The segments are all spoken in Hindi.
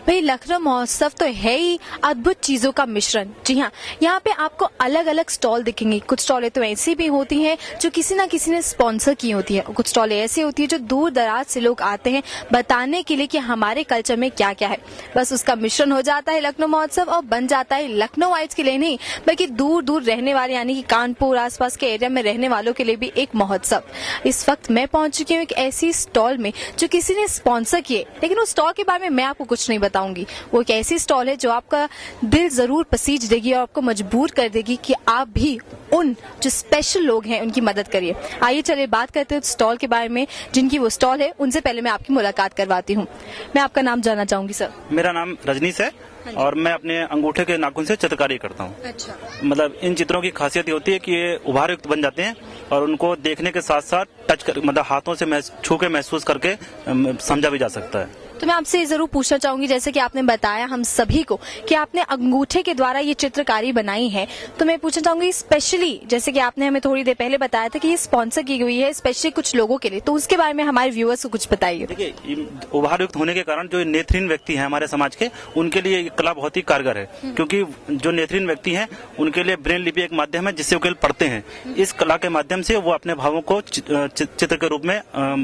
भाई लखनऊ महोत्सव तो है ही अद्भुत चीजों का मिश्रण। जी हाँ, यहाँ पे आपको अलग अलग स्टॉल दिखेंगे। कुछ स्टॉलें तो ऐसी भी होती हैं जो किसी ना किसी ने स्पॉन्सर की होती है, कुछ स्टॉलें ऐसी होती है जो दूर दराज से लोग आते हैं बताने के लिए कि हमारे कल्चर में क्या क्या है। बस उसका मिश्रण हो जाता है लखनऊ महोत्सव और बन जाता है लखनऊ वाइट्स के लिए नहीं बल्कि दूर दूर रहने वाले यानी कि कानपुर आसपास के एरिया में रहने वालों के लिए भी एक महोत्सव। इस वक्त मैं पहुंच चुकी हूँ एक ऐसी स्टॉल में जो किसी ने स्पॉन्सर किए, लेकिन उस स्टॉल के बारे में मैं आपको कुछ नहीं बताऊंगी। वो एक ऐसी स्टॉल है जो आपका दिल जरूर पसीज देगी और आपको मजबूर कर देगी कि आप भी उन जो स्पेशल लोग हैं उनकी मदद करिए। आइए चलिए बात करते हैं स्टॉल के बारे में, जिनकी वो स्टॉल है। उनसे पहले मैं आपकी मुलाकात करवाती हूँ। मैं आपका नाम जानना चाहूंगी सर। मेरा नाम रजनीश है और मैं अपने अंगूठे के नाखून से चित्रकारी करता हूँ। अच्छा। मतलब इन चित्रों की खासियत ये होती है कि ये उभार युक्त बन जाते हैं और उनको देखने के साथ साथ टच कर मतलब हाथों से छू के महसूस करके समझा भी जा सकता है। तो मैं आपसे जरूर पूछना चाहूंगी, जैसे कि आपने बताया हम सभी को कि आपने अंगूठे के द्वारा ये चित्रकारी बनाई है, तो मैं पूछना चाहूंगी स्पेशली जैसे कि आपने हमें थोड़ी देर पहले बताया था कि ये स्पॉन्सर की गई है स्पेशली कुछ लोगों के लिए, तो उसके बारे में हमारे व्यूअर्स को कुछ बताइए। देखिए, उभार युक्त होने के कारण जो नेत्रहीन व्यक्ति हैं हमारे समाज के, उनके लिए ये कला बहुत ही कारगर है, क्योंकि जो नेत्रहीन व्यक्ति हैं उनके लिए ब्रेन लिपि एक माध्यम है जिससे वो केवल पढ़ते हैं। इस कला के माध्यम से वो अपने भावों को चित्र के रूप में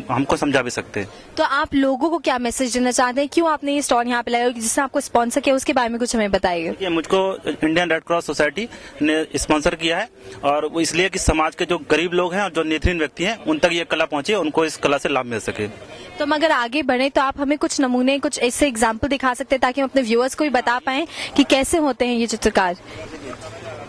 हमको समझा भी सकते हैं। तो आप लोगों को क्या मैसेज देना चाहते हैं, क्यों आपने ये स्टॉल यहाँ पे लगाया, जिसने आपको स्पॉन्सर किया उसके बारे में कुछ हमें बताइए। मुझको इंडियन रेड क्रॉस सोसाइटी ने स्पॉन्सर किया है और वो इसलिए कि समाज के जो गरीब लोग हैं और जो नेत्रहीन व्यक्ति हैं उन तक ये कला पहुंचे, उनको इस कला से लाभ मिल सके। तो हम अगर आगे बढ़े तो आप हमें कुछ नमूने, कुछ ऐसे एग्जाम्पल दिखा सकते हैं ताकि हम अपने व्यूअर्स को भी बता पाएं कि कैसे होते हैं ये चित्रकार।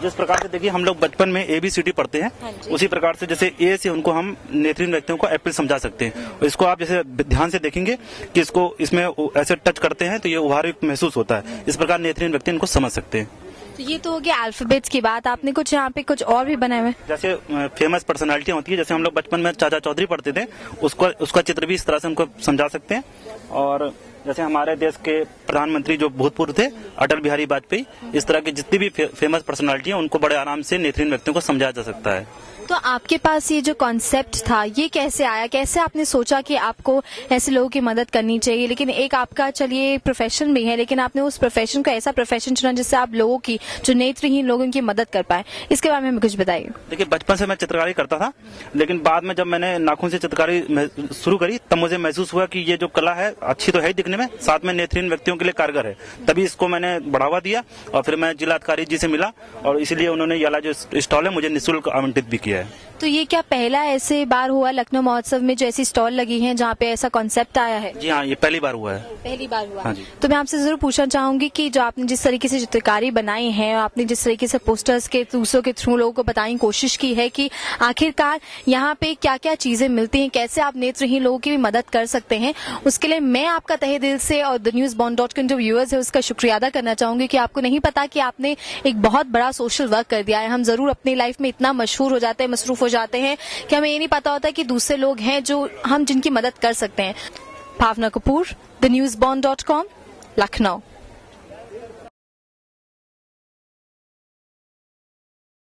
जिस प्रकार से देखिए हम लोग बचपन में ABCD पढ़ते हैं, उसी प्रकार से जैसे A से उनको हम नेत्रहीन व्यक्तियों को एप्पल समझा सकते हैं। इसको आप जैसे ध्यान से देखेंगे कि इसको इसमें ऐसे टच करते हैं तो ये उभार युक्त महसूस होता है। इस प्रकार नेत्रहीन व्यक्ति इनको समझ सकते हैं। तो ये तो हो गया अल्फाबेट्स की बात। आपने कुछ यहाँ पे कुछ और भी बनाए हुए, जैसे फेमस पर्सनालिटियां होती है, जैसे हम लोग बचपन में चाचा चौधरी पढ़ते थे, उसका चित्र भी इस तरह से उनको समझा सकते हैं। और जैसे हमारे देश के प्रधानमंत्री जो भूतपूर्व थे अटल बिहारी वाजपेयी, इस तरह की जितनी भी फेमस पर्सनालिटी है उनको बड़े आराम से नेत्रहीन व्यक्तियों को समझाया जा सकता है। तो आपके पास ये जो कॉन्सेप्ट था ये कैसे आया, कैसे आपने सोचा कि आपको ऐसे लोगों की मदद करनी चाहिए? लेकिन एक आपका चलिए प्रोफेशन भी है, लेकिन आपने उस प्रोफेशन को ऐसा प्रोफेशन चुना जिससे आप लोगों की जो नेत्रहीन लोगों की मदद कर पाए, इसके बारे में हमें कुछ बताइए। देखिए, बचपन से मैं चित्रकारी करता था, लेकिन बाद में जब मैंने नाखून से चित्रकारी शुरू करी तब मुझे महसूस हुआ कि ये जो कला है अच्छी तो है दिखने में, साथ में नेत्रहीन व्यक्तियों के लिए कारगर है। तभी इसको मैंने बढ़ावा दिया और फिर मैं जिला अधिकारी जी से मिला और इसलिए उन्होंने ये वाला जो स्टॉल है मुझे निःशुल्क आवंटित भी किया है। तो ये क्या पहला ऐसे बार हुआ लखनऊ महोत्सव में जो ऐसी स्टॉल लगी है जहाँ पे ऐसा कॉन्सेप्ट आया है? जी हाँ, ये पहली बार हुआ है। पहली बार हुआ। हाँ जी। तो मैं आपसे जरूर पूछना चाहूंगी कि जो आपने जिस तरीके से चित्रकारी बनाई है, आपने जिस तरीके से पोस्टर्स के दूसरों के थ्रू लोगों को बताने की कोशिश की है कि आखिरकार यहाँ पे क्या क्या चीजें मिलती हैं, कैसे आप नेत्रहीन लोगों की भी मदद कर सकते हैं, उसके लिए मैं आपका तहे दिल से और thenewsbond.com जो व्यूअर्स है उसका शुक्रिया अदा करना चाहूंगी कि आपको नहीं पता कि आपने एक बहुत बड़ा सोशल वर्क कर दिया है। हम जरूर अपनी लाइफ में इतना मशहूर हो जाते हैं, मसरूफ हो जाते हैं कि हमें ये नहीं पता होता कि दूसरे लोग हैं जो हम जिनकी मदद कर सकते हैं। भावना कपूर, thenewsbond.com, लखनऊ।